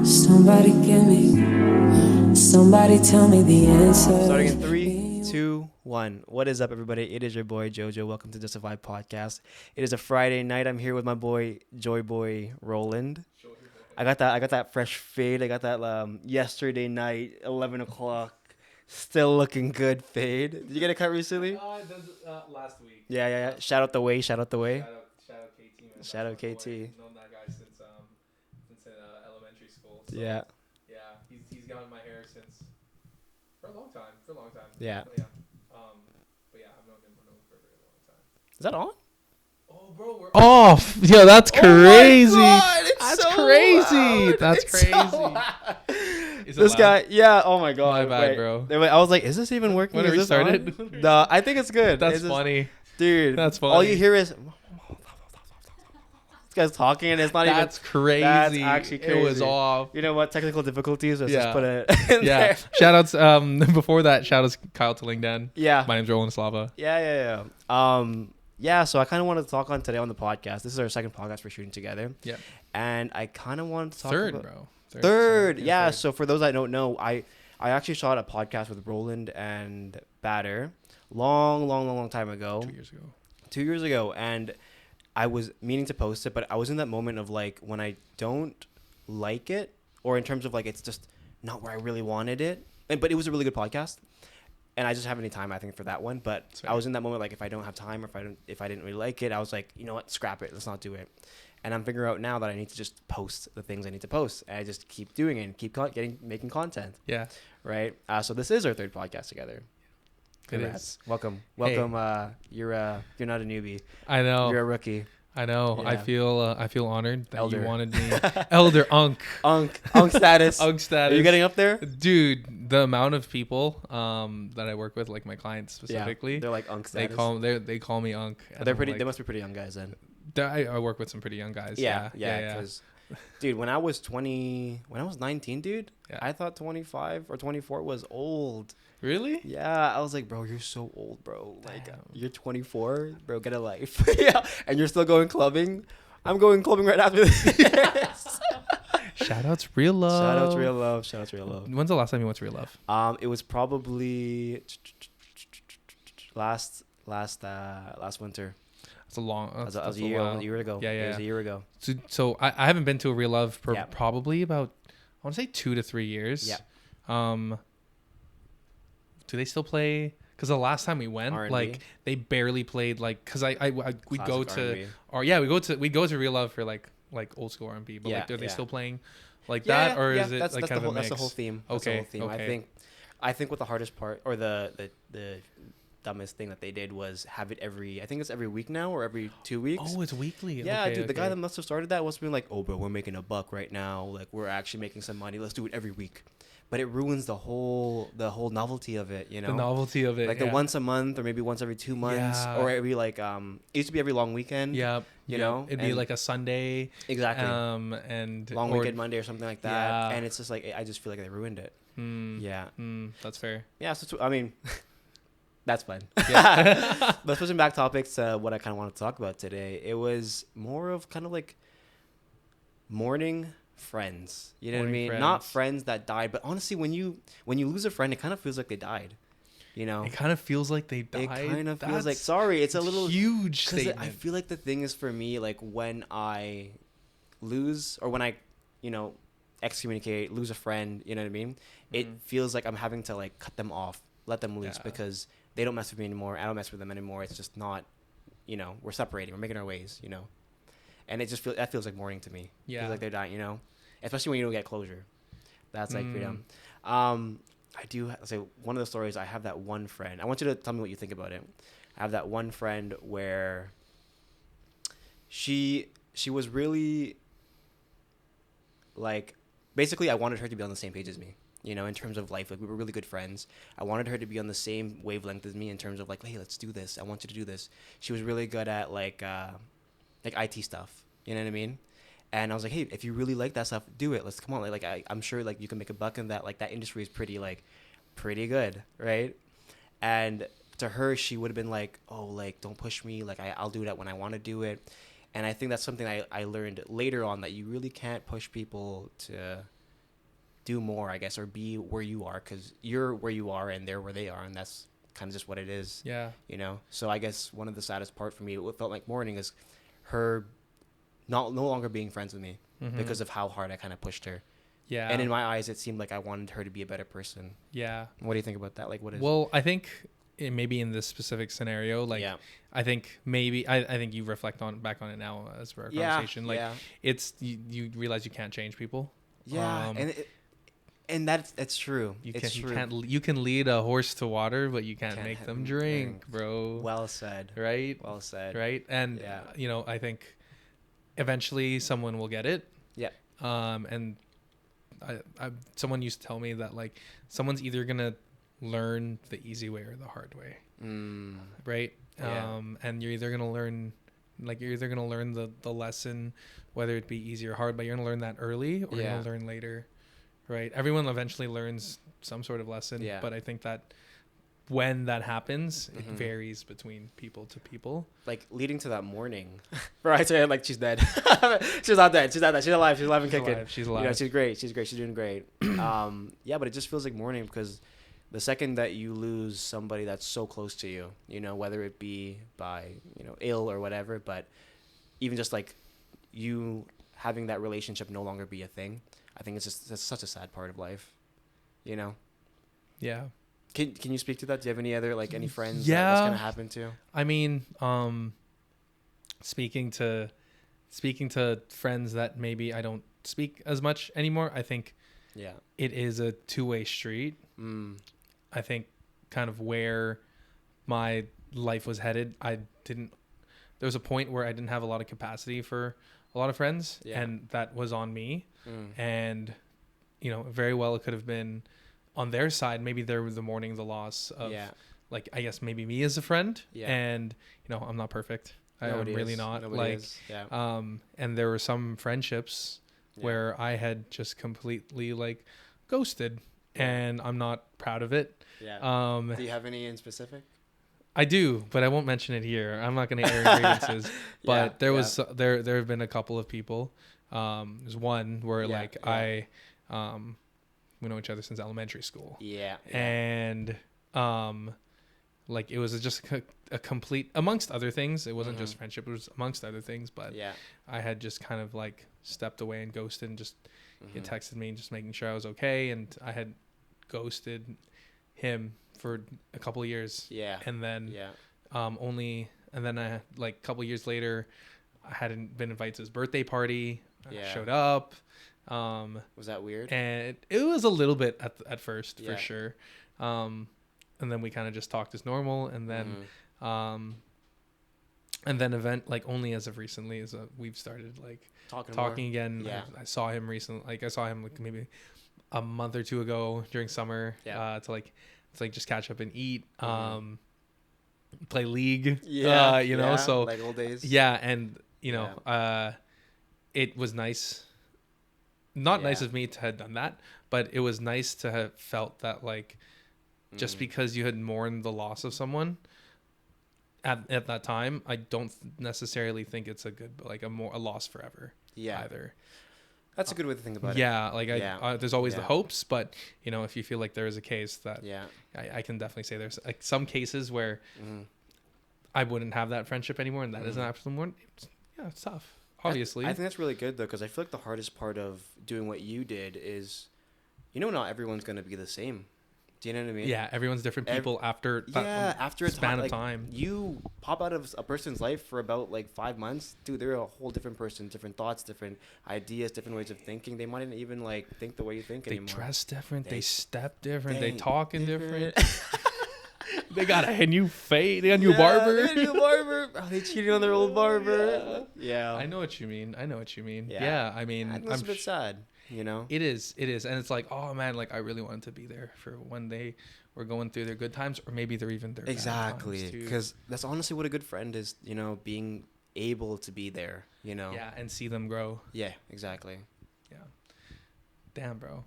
Somebody give me, somebody tell me the answer. Starting in 3, 2, 1. What is up, everybody? It is your boy Jojo. Welcome to Just a Vibe Podcast. It is a Friday night. I'm here with my boy Joy Boy Roland. I got that fresh fade. I got that yesterday night 11 o'clock. Still looking good fade. Did you get a cut recently? Last week. Yeah. Shout out the way. Shout out KT, man. Shout out KT. Known that guy since elementary school. So, Yeah. He's gotten my hair since for a long time. Yeah. But I've known him for a very long time. Is that on? Oh, bro, we're off. Yo, that's crazy. Oh my God, that's so crazy. loud. That's It's crazy. so loud. Is it This loud? guy, yeah. Oh my God, My bad, wait. bro. I was like, is this even working? When Is we this started? on? Duh, I think it's good. That's It's just- funny. dude. That's All funny. you hear is this guy's talking, and it's not That's even. crazy. That's actually crazy. It was off. You know what? Technical difficulties. Let's Yeah. just put it in Yeah. there. Shout outs. Before that, shout outs Kyle Tillingdan. Yeah. My name's Roland Slava. Yeah. Yeah. So I kind of wanted to talk on today on the podcast. This is our second podcast we're shooting together. Yeah. And I kind of wanted to talk Third, about bro. Third. Yeah. third. So for those that don't know, I actually shot a podcast with Roland and Batter long time ago. 2 years ago. 2 years ago, and I was meaning to post it, but I was in that moment of like when I don't like it, or in terms of like it's just not where I really wanted it. But it was a really good podcast, and I just haven't any time I think for that one. But Same. I was in that moment like if I don't have time, or if I didn't really like it, I was like, you know what, scrap it, let's not do it. And I'm figuring out now that I need to just post the things I need to post, and I just keep doing it and keep making content. Yeah. Right. So this is our third podcast together. It Congrats. is. Welcome. Hey. You're not a newbie. I know. You're a rookie. I know. Yeah. I feel honored that Elder. you wanted me. Elder Unk. Unk status. Unk status. Are you getting up there? Dude, the amount of people that I work with, like my clients specifically, Yeah, they're like Unk they status. they call me Unk. and They're I'm pretty. like- They must be pretty young guys then. I work with some pretty young guys. Yeah. Yeah. Because, dude, when I was 19, dude, Yeah. I thought 25 or 24 was old. Really? Yeah, I was like, bro, you're so old, bro. Like, Damn. you're 24, bro. Get a life. Yeah, and you're still going clubbing. I'm going clubbing right after this. Shout outs Real Love. Shout out to Real Love. Shout out to Real Love. When's the last time you went to Real Love? It was probably last winter. It's a long. That was that's a a while. year ago. Yeah. It was a year ago. So I haven't been to a Real Love for Yeah. probably about, I want to say 2 to 3 years. Yeah. Do they still play? Because the last time we went, R&B? like they barely played. Like, because we go Classic to, R&B. or yeah, we go to Real Love for like old school R&B. But Yeah, like, are they yeah. still playing like that, or is it that's, like that's kind the of whole, a mix? That's the whole theme. That's the Okay, whole theme. okay. I think what the hardest part or the dumbest thing that they did was have it every. I think it's every week now or every 2 weeks. Oh, it's weekly. Yeah, Okay, dude, the guy okay. that must have started that must have been like, oh, bro, we're making a buck right now. Like, we're actually making some money. Let's do it every week. But it ruins the whole novelty of it, you know? The novelty of it, Like the once a month or maybe once every 2 months Yeah. or every like it used to be every long weekend. Yeah, You know? it'd be And- like a Sunday. Exactly. And Long or- weekend Monday or something like that. Yeah. And it's just like I just feel like they ruined it. Yeah. That's fair. Yeah, so I mean that's fun. Yeah. But switching back topics to what I kind of want to talk about today, it was more of kind of like mourning friends. You know Mourning what I mean? Not friends. friends that died, but honestly, when you lose a friend, it kind of feels like they died. You know, It kind of feels like they died. it kind of feels like That's sorry. It's a little huge 'cause statement. I feel like the thing is for me, like when I lose or when I, excommunicate, lose a friend, you know what I mean? It feels like I'm having to like cut them off, let them loose Yeah. because they don't mess with me anymore. I don't mess with them anymore. It's just not, we're separating. We're making our ways, And it just feels like mourning to me. Yeah. Feels like they're dying, Especially when you don't get closure. That's like pretty dumb. I do say one of the stories. I have that one friend. I want you to tell me what you think about it. I have that one friend where she was really like basically I wanted her to be on the same page as me. In terms of life, like we were really good friends. I wanted her to be on the same wavelength as me in terms of like, hey, let's do this. I want you to do this. She was really good at like IT stuff. You know what I mean? And I was like, hey, if you really like that stuff, do it. Let's come on. I'm sure like you can make a buck in that. Like that industry is pretty good, right? And to her, she would have been like, oh, like don't push me. Like I'll do that when I want to do it. And I think that's something I learned later on, that you really can't push people to do more, I guess, or be where you are, because you're where you are and they're where they are, and that's kind of just what it is. Yeah. You know. So I guess one of the saddest part for me, what felt like Mourning, is her no longer being friends with me because of how hard I kind of pushed her. Yeah. And in my eyes, it seemed like I wanted her to be a better person. Yeah. What do you think about that? Like, what is? Well, I think maybe in this specific scenario, like, yeah. I think maybe I think you reflect back on it now as for our conversation. Like, it's you realize you can't change people. Yeah, and that's true. You can lead a horse to water, but you can't make them drink, bro. Well said. Right. Well said. Right. And you know, I think eventually someone will get it. Yeah. And someone used to tell me that, like, someone's either gonna learn the easy way or the hard way. Right. Yeah. And you're either gonna learn the lesson, whether it be easy or hard, but you're gonna learn that early or you're gonna learn later. Right. Everyone eventually learns some sort of lesson. Yeah. But I think that when that happens, it varies between people to people. Like, leading to that Mourning. Right, so like, she's dead. She's not dead. She's alive. She's alive and kicking. She's alive. You know, she's great. She's doing great. Yeah, but it just feels like Mourning, because the second that you lose somebody that's so close to you, you know, whether it be by, you know, ill or whatever, but even just like you having that relationship no longer be a thing, I think that's such a sad part of life, you know? Yeah. Can you speak to that? Do you have any other, like, any friends that's going to happen to? I mean, speaking to friends that maybe I don't speak as much anymore, I think it is a two-way street. I think kind of where my life was headed, there was a point where I didn't have a lot of capacity for a lot of friends, and that was on me. And, you know, very well it could have been on their side. Maybe they were the mourning the loss of, like, I guess maybe me as a friend. And, you know, I'm not perfect. I'm really not. Nobody like, is. Yeah. And there were some friendships where I had just completely, like, ghosted, and I'm not proud of it. Yeah. Do you have any in specific? I do, but I won't mention it here. I'm not going to air grievances. But there have been a couple of people. There's one where we know each other since elementary school. Yeah. And like, it was just a complete, amongst other things. It wasn't just friendship. It was amongst other things. But I had just kind of, like, stepped away and ghosted, and just he had texted me just making sure I was okay. And I had ghosted him for a couple of years. Yeah. And then I, like, a couple of years later, I hadn't been invited to his birthday party. I showed up. Was that weird? And it was a little bit at first, for sure. And then we kind of just talked as normal, and then only as of recently we've started, like, talking again. Yeah. I saw him recently. Like, I saw him, like, maybe a month or two ago during summer. To just catch up and eat. Play League. You know, so like old days. Yeah, and you know, it was nice. Not nice of me to have done that, but it was nice to have felt that, like, just because you had mourned the loss of someone at that time, I don't necessarily think it's a loss forever. Yeah. Either. That's a good way to think about it. Yeah, like there's always the hopes, but, you know, if you feel like there is a case that I can definitely say there's, like, some cases where I wouldn't have that friendship anymore, and that is an absolute mourn. It's tough. Obviously. I think that's really good, though, because I feel like the hardest part of doing what you did is, you know, not everyone's going to be the same. Do you know what I mean? Yeah, everyone's different people after a span of time. You pop out of a person's life for about, like, 5 months. Dude, they're a whole different person, different thoughts, different ideas, different ways of thinking. They might not even, like, think the way you think anymore. They dress different. They step different. They talking different. They got a new fade. They got a new barber. They got a new barber. Oh, they cheated on their old barber. Yeah. I know what you mean. Yeah, I mean, it's a bit sad. You know, it is, and it's like, oh man, like, I really wanted to be there for when they were going through their good times, or maybe they're even their bad times too. Because that's honestly what a good friend is, you know, being able to be there, you know. Yeah, and see them grow. Yeah, exactly. Yeah. Damn, bro.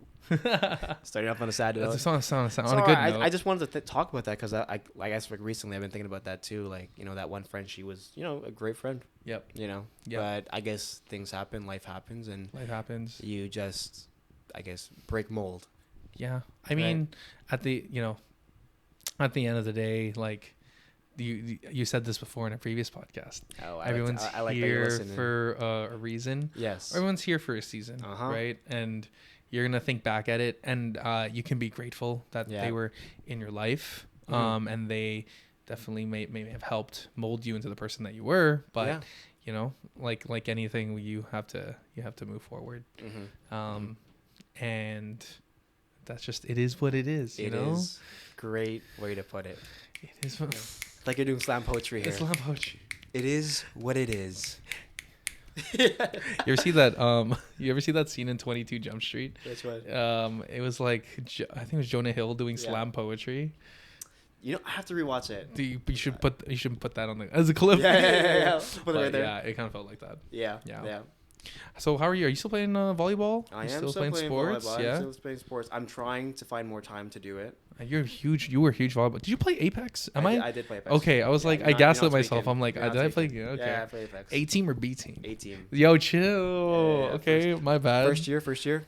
Starting off on a sad note. Just on a good note. I just wanted to talk about that because I guess, like, recently I've been thinking about that too. Like, you know, that one friend, she was, you know, a great friend. Yep. You know. Yep. But I guess things happen, life happens, and life happens. You just I guess, break mold. Yeah. I mean, at the end of the day, like you said this before in a previous podcast. Everyone's here for a reason. Yes. Everyone's here for a season, right? And you're gonna think back at it, and you can be grateful that they were in your life, and they definitely may have helped mold you into the person that you were. But you know, like anything, you have to move forward, and that's just, it is what it is. You know, is great way to put it. It is like you're doing slam poetry here. It's slam poetry. It is what it is. You ever see that scene in 22 Jump Street? Which one? It was like, I think it was Jonah Hill doing slam poetry. You know, I have to rewatch it. You should put that on as a clip. Yeah. Put it right there. Yeah, it kind of felt like that. Yeah. So how are you? Are you still playing volleyball? I am still playing sports. Volleyball. Yeah. I'm still playing sports. I'm trying to find more time to do it. You were huge volleyball. Did you play Apex? I did play Apex. Okay, I was like, I gaslit myself. I'm like, did I play? Okay. Yeah, I played Apex. A team or B team? A team. Yo, chill. Yeah, okay, my bad. First year.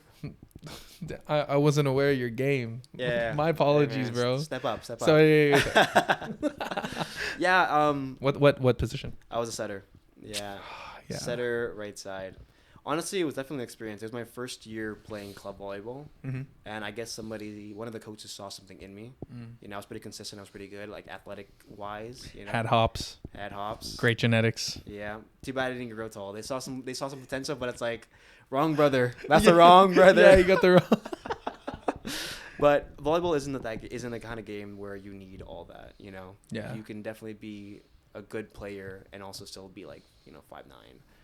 I wasn't aware of your game. Yeah. My apologies, bro. Step up. Sorry. Yeah. What position? I was a setter. Yeah. Setter, right side. Honestly, it was definitely an experience. It was my first year playing club volleyball, and I guess one of the coaches saw something in me. You know, I was pretty consistent. I was pretty good, like athletic wise. You know, had hops. Great genetics. Yeah. Too bad I didn't grow tall. They saw some potential, but it's like, wrong brother. That's the wrong brother. Yeah, you got the wrong. But volleyball isn't the kind of game where you need all that. You know. Yeah. You can definitely be a good player and also still be like 5'9".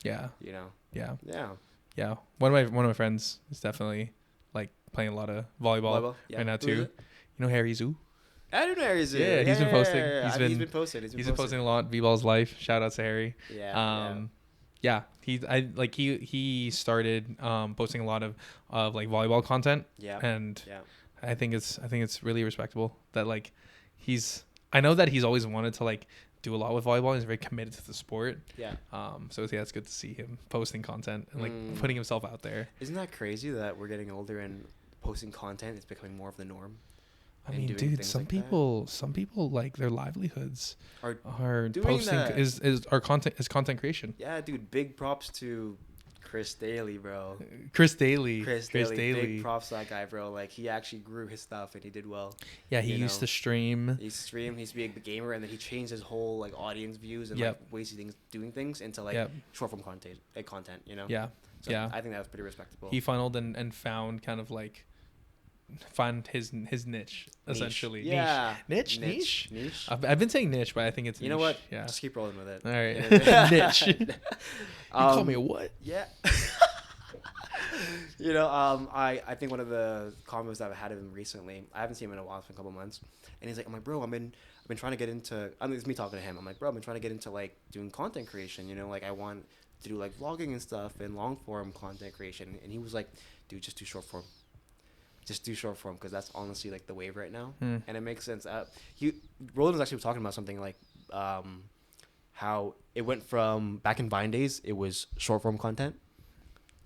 Yeah. You know. Yeah. One of my friends is definitely like playing a lot of volleyball right now too. You know Harry Zoo? I don't know Harry Zoo. Yeah, he's been posting. He's been posting a lot. V-Ball's life. Shout out to Harry. Yeah. He started posting a lot of like volleyball content. Yeah. And I think it's really respectable that like I know that he's always wanted to like do a lot with volleyball. He's very committed to the sport. Yeah. So it's good to see him posting content and like putting himself out there. Isn't that crazy that we're getting older and posting content is becoming more of the norm? I mean, dude, some people like their livelihoods are posting is content creation. Yeah, dude, big props to Chris Daly, bro. Chris Daly. Big props to that guy, bro. Like, he actually grew his stuff and he did well. Yeah, he used to stream. He used to be a gamer, and then he changed his whole like audience views and like ways of doing things into like short form content, you know? Yeah. So I think that was pretty respectable. He funneled and found kind of like his niche essentially. Yeah. Niche. I've been saying niche, but I think it's niche. You know what? Yeah. Just keep rolling with it. All right. Niche. You call me a what? Yeah. I think one of the combos that I've had of him recently, I haven't seen him in a while, it's been a couple months, and he's like, I'm like, bro, I've been trying to get into, it's me talking to him. I'm like, bro, I've been trying to get into like doing content creation, like I want to do like vlogging and stuff and long form content creation. And he was like, dude, just do short form. Just do short form, because that's honestly like the wave right now. And it makes sense. Roland was actually talking about something like how it went from back in Vine days, it was short form content,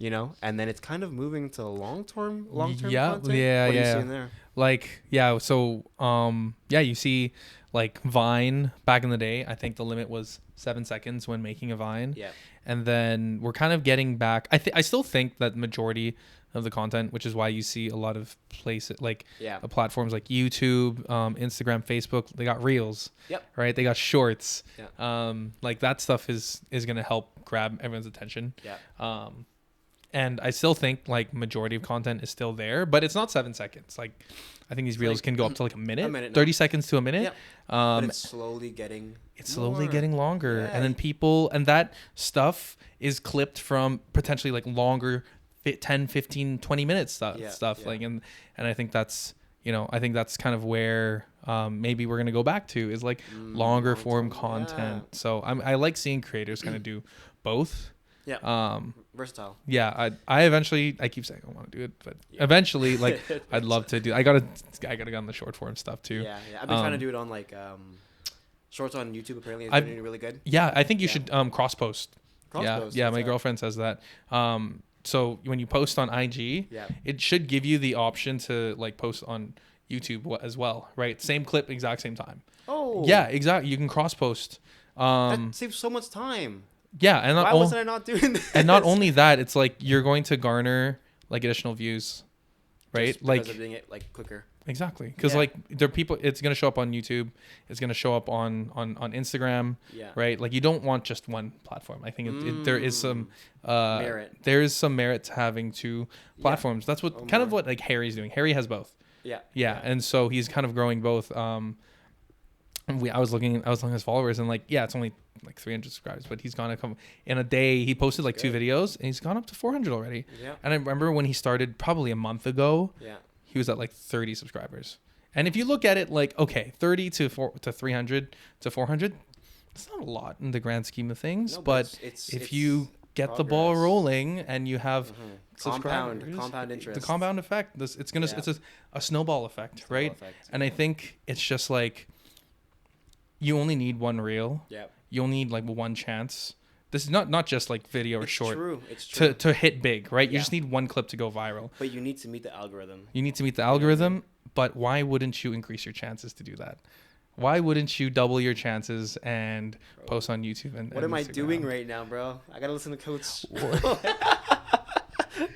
and then it's kind of moving to long term content. Yeah. What are you seeing there? Like, so you see like Vine back in the day, I think the limit was 7 seconds when making a Vine. Yeah. And then we're kind of getting back. I still think that the majority of the content, which is why you see a lot of places like platforms like YouTube, Instagram, Facebook, they got reels. Yep. Right. They got shorts. Yeah. Like that stuff is going to help grab everyone's attention. Yeah. And I still think like majority of content is still there, but it's not 7 seconds. Like I think these reels can go up to like a minute 30 seconds to a minute. Yep. But it's slowly getting longer. Yeah. And then and that stuff is clipped from potentially like longer 10, 15, 20 minutes stuff. Yeah. Like, and I think that's, I think that's kind of where maybe we're going to go back to is like longer form content. Yeah. So I like seeing creators kind of do both. Yeah. Versatile. Yeah. I eventually, I keep saying I want to do it, but eventually like I'd love to do, I gotta get on the short form stuff too. Yeah. I've been trying to do it on like shorts on YouTube. Apparently it's doing really good. Yeah. I think you should cross post. Cross post. Yeah. My girlfriend says that. so when you post on IG, Yeah. it should give you the option to like post on YouTube as well, right? Same clip, exact same time. Oh. Yeah, exactly. You can cross post. That saves so much time. Yeah, and why wasn't I not doing this? and not only that, it's like you're going to garner like additional views, right? Just because of doing it like quicker. Exactly, because like there are people. It's gonna show up on YouTube. It's gonna show up on Instagram. Yeah. Right. Like you don't want just one platform. I think there is some merit. There is some merit to having two platforms. That's what kind of what like Harry's doing. Harry has both. Yeah, and so he's kind of growing both. I was looking at his followers and like, yeah, it's only like 300 subscribers, but he's gonna come in a day. He posted like 2 videos and he's gone up to 400 already. Yeah. And I remember when he started probably a month ago. Yeah. He was at like 30 subscribers. And if you look at it like, okay, 30 to 300 to 400, it's not a lot in the grand scheme of things. No, but if you get progress. The ball rolling and you have compound interest, the compound effect, it's a snowball effect, right? And I think it's just like, you only need one reel. Yep. You only need like one chance. This is not just like video or short. It's true. To hit big, right? You just need one clip to go viral. But you need to meet the algorithm. But why wouldn't you increase your chances to do that? Why wouldn't you double your chances and post on YouTube and what am I doing right now, bro? I gotta listen to Coach.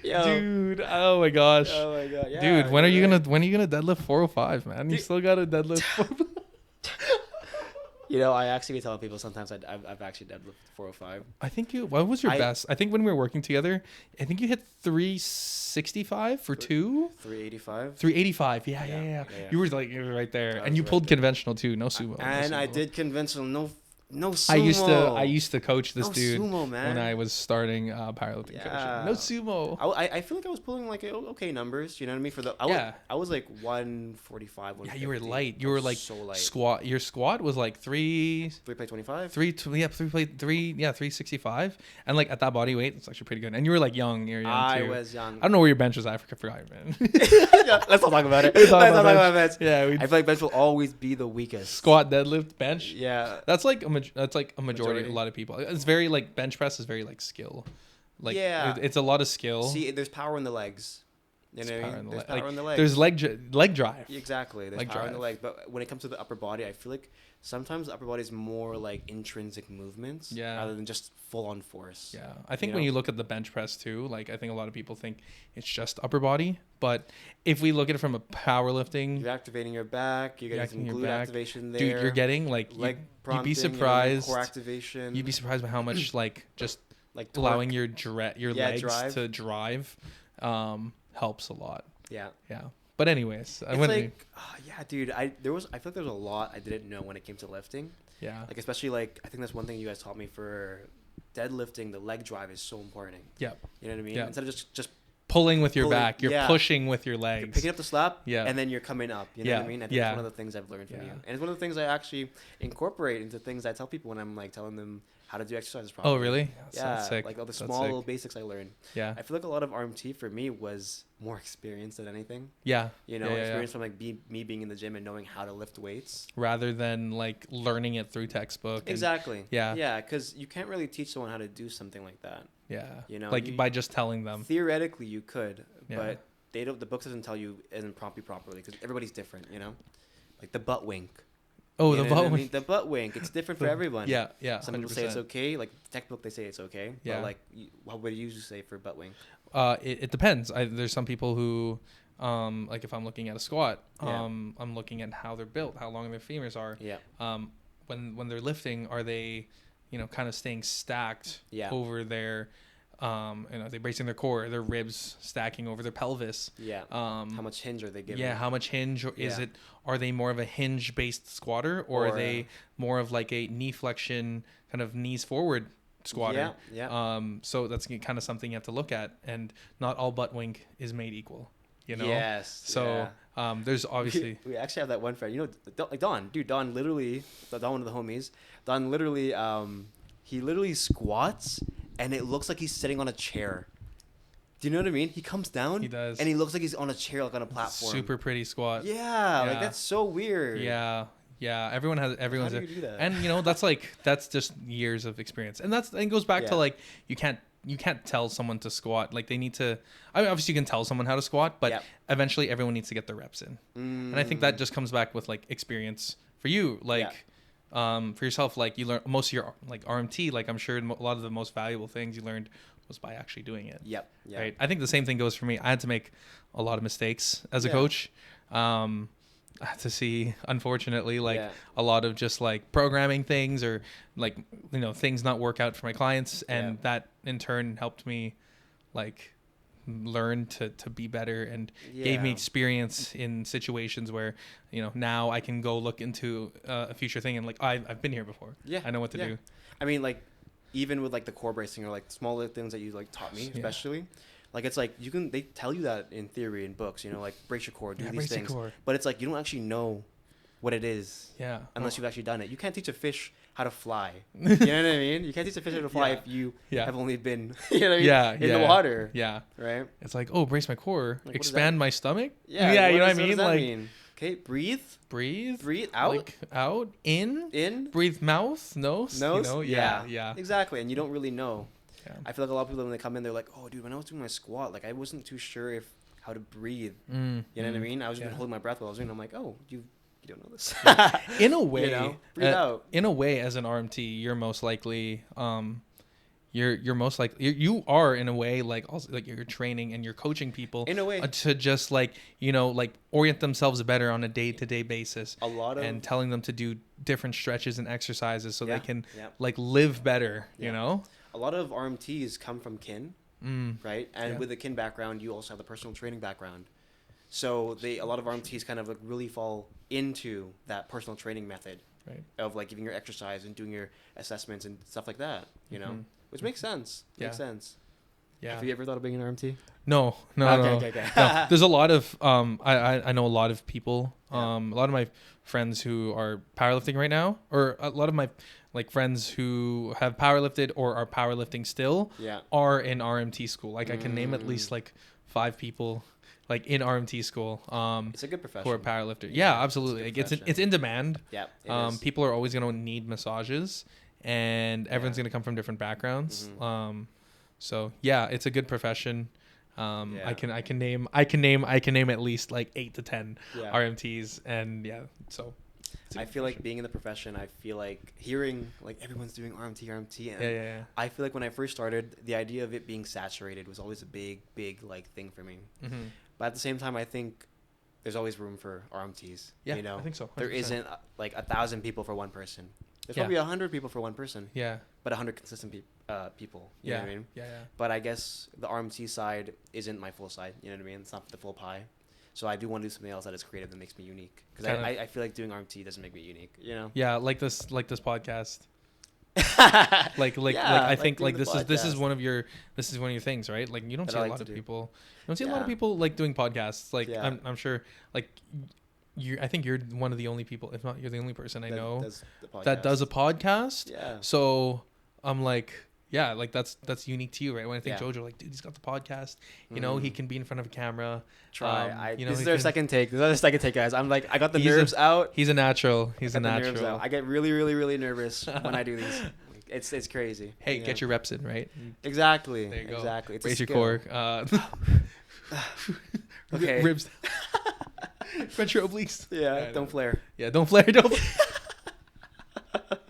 Yo. Dude, oh my gosh. Oh my god. Yeah, dude, when are you gonna deadlift 405, man? You still gotta deadlift. You know, I actually be telling people sometimes I've actually deadlifted 405. I think what was your best? I think when we were working together, I think you hit 365 for 2. 385. 385. Yeah. You were right there, and you pulled conventional too. No sumo. And I did conventional. No sumo. I used to coach this dude sumo, man. when I was starting powerlifting coaching. No sumo. I feel like I was pulling like okay numbers. You know what I mean? I was like 145. Yeah, you were light. You were like so light. Squat. Your squat was like 3 plate 25. 365. And like at that body weight, it's actually pretty good. And you were like young. You're young I too. was young. I don't know where your bench was at. I forgot, man. Let's not talk about it. Let's not talk about bench. Yeah, I feel like bench will always be the weakest. Squat, deadlift, bench. Yeah, that's like a majority. A lot of people. It's very like bench press is very like skill. Like it's a lot of skill. See, there's power in the legs. You know what I mean? There's power in the legs. There's leg drive. Exactly. There's power in the legs. But when it comes to the upper body, I feel like sometimes the upper body is more like intrinsic movements rather than just full on force. Yeah. I think when you look at the bench press too, like I think a lot of people think it's just upper body. But if we look at it from a powerlifting, you're activating your back, you're getting some glute activation there. Dude, you're getting like leg you'd be surprised. Core activation. You'd be surprised by how much like just like allowing your legs to drive helps a lot. Yeah. But anyways, dude. I feel like there was a lot I didn't know when it came to lifting. Yeah. Like especially like I think that's one thing you guys taught me for deadlifting. The leg drive is so important. Yeah. You know what I mean? Yeah. Instead of just pulling with your back, you're pushing with your legs. You're picking up the slap, and then you're coming up. You know what I mean? I think it's one of the things I've learned from you, and it's one of the things I actually incorporate into things I tell people when I'm like telling them how to do exercises properly. Oh, really? Yeah, like all the small little basics I learned. Yeah. I feel like a lot of RMT for me was more experience than anything. Yeah. You know, experience from like me being in the gym and knowing how to lift weights. Rather than like learning it through textbook. Exactly. Yeah. Yeah, because you can't really teach someone how to do something like that. Yeah. You know, like by just telling them. Theoretically, you could, but they don't. The book doesn't tell you isn't prompt you properly because everybody's different. You know, like the butt wink. Oh, the butt wink. I mean? The butt wink. It's different for everyone. Yeah. Some people say it's okay. Like textbook, they say it's okay. Yeah. But like, what would you usually say for butt wink? It depends. There's some people who, like if I'm looking at a squat, I'm looking at how they're built, how long their femurs are. Yeah. When they're lifting, are they, kind of staying stacked over their, are they bracing their core, their ribs stacking over their pelvis? Yeah. How much hinge are they giving? Yeah. How much hinge is it? Are they more of a hinge based squatter or are they more of like a knee flexion kind of knees forward squatter? Yeah. So that's kind of something you have to look at, and not all butt wink is made equal. Yes. So there's obviously we actually have that one friend. Like Don. Dude, Don literally. Don, one of the homies. Don literally. He literally squats, and it looks like he's sitting on a chair. Do you know what I mean? He comes down. He does. And he looks like he's on a chair, like on a platform. Super pretty squat. Yeah. Like that's so weird. Yeah. Everyone's How do you do that? and that's just years of experience, and it goes back to like you can't you can't tell someone to squat. Like they need to, I mean, obviously you can tell someone how to squat, but eventually everyone needs to get their reps in. And I think that just comes back with like experience for you. Like, for yourself, like you learn most of your like RMT, like I'm sure a lot of the most valuable things you learned was by actually doing it. Right. I think the same thing goes for me. I had to make a lot of mistakes as a coach. I had to see, unfortunately, like a lot of just like programming things or like, you know, things not work out for my clients. And that in turn helped me like learn to be better and gave me experience in situations where, you know, now I can go look into a future thing and like, I've been here before. I know what to do. I mean, like, even with like the core bracing or like smaller things that you like taught me, especially, like it's like they tell you that in theory in books, you know, like brace your core, do these things, but it's like you don't actually know what it is unless you've actually done it. You can't teach a fish how to fly. You know what I mean? You can't teach a fish how to fly if you have only been, you know what I mean? In the water. Right? It's like, oh, brace my core, like, expand my stomach. You know what I mean? Like, okay, breathe out, like out, in, breathe mouth, nose, you know? Yeah, exactly. And you don't really know. I feel like a lot of people when they come in, they're like, oh dude, when I was doing my squat, like I wasn't too sure how to breathe. You know what I mean? I was even holding my breath while I was doing it. I'm like, oh, you don't know this. In a way, you know? Breathe out. In a way, as an RMT, you're most likely you're most likely you are in a way like also like you're training and you're coaching people in a way to just like, you know, like orient themselves better on a day-to-day basis, and telling them to do different stretches and exercises so they can like live better. You know, a lot of RMTs come from kin, right? And with the kin background, you also have the personal training background. So a lot of RMTs kind of like really fall into that personal training method, of like giving your exercise and doing your assessments and stuff like that, you know, which makes sense. Makes sense. Yeah. Have you ever thought of being an RMT? No. No. There's a lot of I know a lot of people, a lot of my friends who are powerlifting right now, or a lot of my like friends who have powerlifted or are powerlifting still are in RMT school. Like I can name at least like 5 people like in RMT school. It's a good profession. Who are powerlifter. Yeah, absolutely. It's in demand. Yeah. People are always going to need massages, and everyone's going to come from different backgrounds. So yeah, it's a good profession. I can name at least like 8 to 10 RMTs, and so I feel like being in the profession, I feel like hearing like everyone's doing RMT, and I feel like when I first started, the idea of it being saturated was always a big like thing for me. But at the same time, I think there's always room for RMTs. You know, I think so. 100%. There isn't like 1,000 people for one person. There's probably 100 people for one person. But 100 consistent people. You know what I mean? But I guess the RMT side isn't my full side. You know what I mean? It's not the full pie. So I do want to do something else that is creative that makes me unique. Because I feel like doing RMT doesn't make me unique. You know? Yeah, like this podcast. I think like this is one of your things, right? Like you don't see a lot of people. You don't see a lot of people like doing podcasts. Like I'm sure like I think you're one of the only people, if not you're the only person I know that does a podcast. So I'm like, like that's unique to you, right? When I think Jojo, like, dude, he's got the podcast. You know, he can be in front of a camera. This is our second take. This is our second take, guys. I'm like, I got the nerves out. He's a natural. I get really, really, really nervous when I do these. It's crazy. Hey, get your reps in, right? Exactly. There you go. Exactly. It's raise your core. Okay. Ribs. French your obliques. Yeah. Don't flare. Yeah. Don't flare. Don't.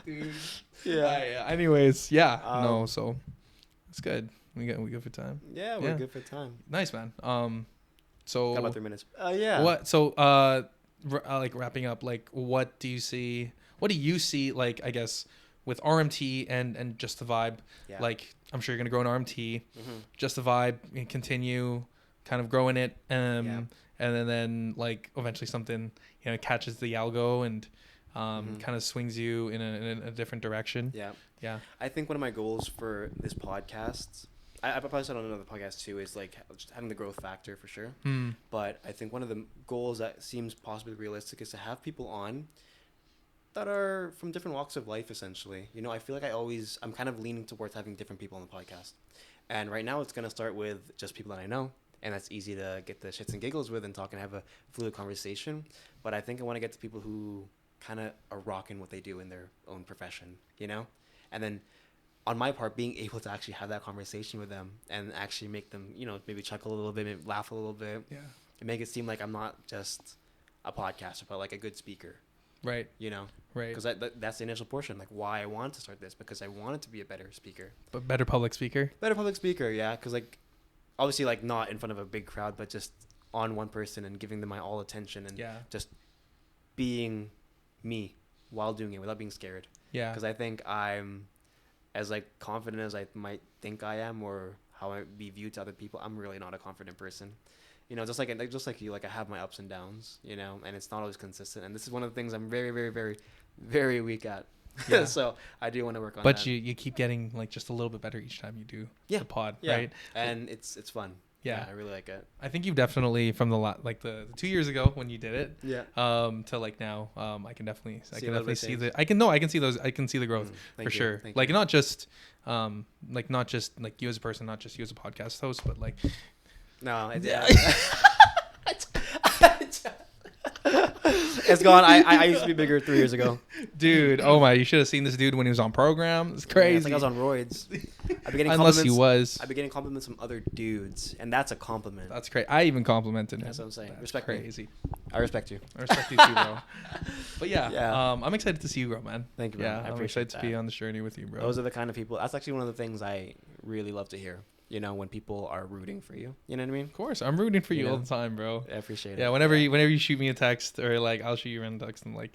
Dude. Yeah. Anyways, so it's good. We good for time. Yeah, we're good for time. Nice, man. So got about 3 minutes. What? So like wrapping up, like what do you see? What do you see? Like I guess with RMT and Just the Vibe. Like I'm sure you're gonna grow an RMT. Just the Vibe and continue kind of growing it. And then like eventually something catches the algo and kind of swings you in a different direction. Yeah. I think one of my goals for this podcast, I probably said on another podcast too, is like just having the growth factor for sure. But I think one of the goals that seems possibly realistic is to have people on that are from different walks of life, essentially. You know, I feel like I'm kind of leaning towards having different people on the podcast. And right now it's going to start with just people that I know. And that's easy to get the shits and giggles with and talk and have a fluid conversation. But I think I want to get to people who kind of are rocking what they do in their own profession, you know? And then on my part, being able to actually have that conversation with them and actually make them, you know, maybe chuckle a little bit, maybe laugh a little bit, and make it seem like I'm not just a podcaster, but like a good speaker. Right. You know? Right. Because that's the initial portion, like why I wanted to start this, because I wanted to be a better speaker. But better public speaker? Better public speaker, yeah. Because, like, obviously, like, not in front of a big crowd, but just on one person and giving them my all attention and just being me while doing it without being scared. Yeah. Because I think I'm as, like, confident as I might think I am or how I be viewed to other people. I'm really not a confident person. You know, just like you, like I have my ups and downs, you know, and it's not always consistent. And this is one of the things I'm very, very, very, very weak at. Yeah. So I do want to work on that. But you keep getting like just a little bit better each time you do the pod, right? And it's fun. Yeah, I really like it. I think you've definitely from the 2 years ago when you did it, to like now, I can definitely see I can see the growth for sure. Like not just like you as a person, not just you as a podcast host, but like. No, it's gone. I used to be bigger 3 years ago. Dude, oh my, you should have seen this dude when he was on program. It's crazy. Yeah, it's like I was on roids. I've been getting Unless he was. I've been getting compliments from other dudes, and that's a compliment. That's great. I even complimented him. That's what I'm saying. That's respect crazy. Me. I respect you. I respect you too, bro. But I'm excited to see you grow, man. Thank you, man. I'm excited to be on this journey with you, bro. Those are the kind of people. That's actually one of the things I really love to hear. You know, when people are rooting for you. You know what I mean? Of course. I'm rooting for you all the time, bro. I appreciate it. Yeah, whenever you shoot me a text or like I'll shoot you a text and like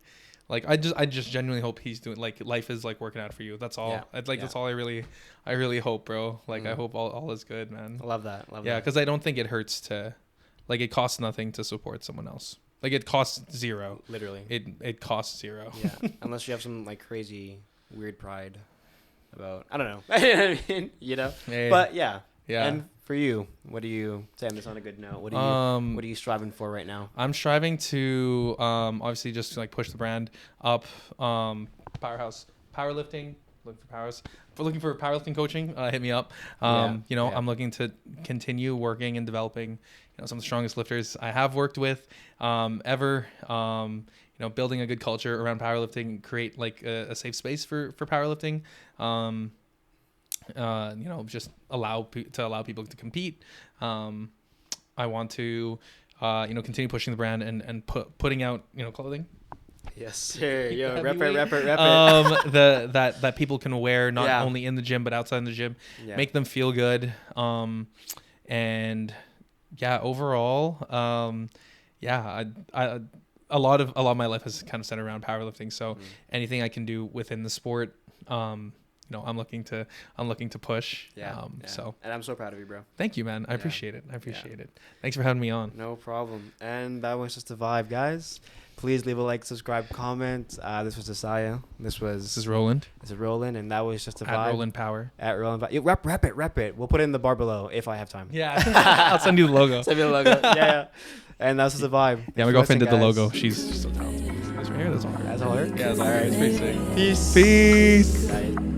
I just genuinely hope he's doing like life is like working out for you. That's all. Yeah. That's all I really hope, bro. Like I hope all is good, man. I love that. Yeah, because I don't think it hurts to like it costs nothing to support someone else. Like it costs zero. Literally. It costs zero. Yeah. Unless you have some like crazy weird pride about I don't know. You know what I mean? You know? Hey. But yeah. And for you, what do you say on this on a good note? What are you striving for right now? I'm striving to obviously just like push the brand up. Powerhouse powerlifting. Looking for powerlifting coaching. Hit me up. I'm looking to continue working and developing some of the strongest lifters I have worked with ever. Building a good culture around powerlifting, create like a safe space for powerlifting. Just allow people to compete. I want to, continue pushing the brand and putting out, clothing. Yes, sir. Yo, rep it. That people can wear not only in the gym but outside the gym, make them feel good. Overall, a lot of my life has kind of centered around powerlifting. So anything I can do within the sport, I'm looking to push. So, and I'm so proud of you, bro. Thank you, man. I appreciate it. It. Thanks for having me on. No problem. And that was just a vibe, guys. Please leave a like, subscribe, comment. This was Isaiah. This is Roland. This is Roland, and that was just a vibe. At Roland Power. At Roland Power. Rep it. We'll put it in the bar below if I have time. Yeah. I'll send you the logo. Send me the logo. Yeah. And that's just a vibe. Yeah, my girlfriend did the logo. She's so talented. This right here. That's all her. That's all her? Yeah, that's all her. It's pretty sick. Peace. Bye.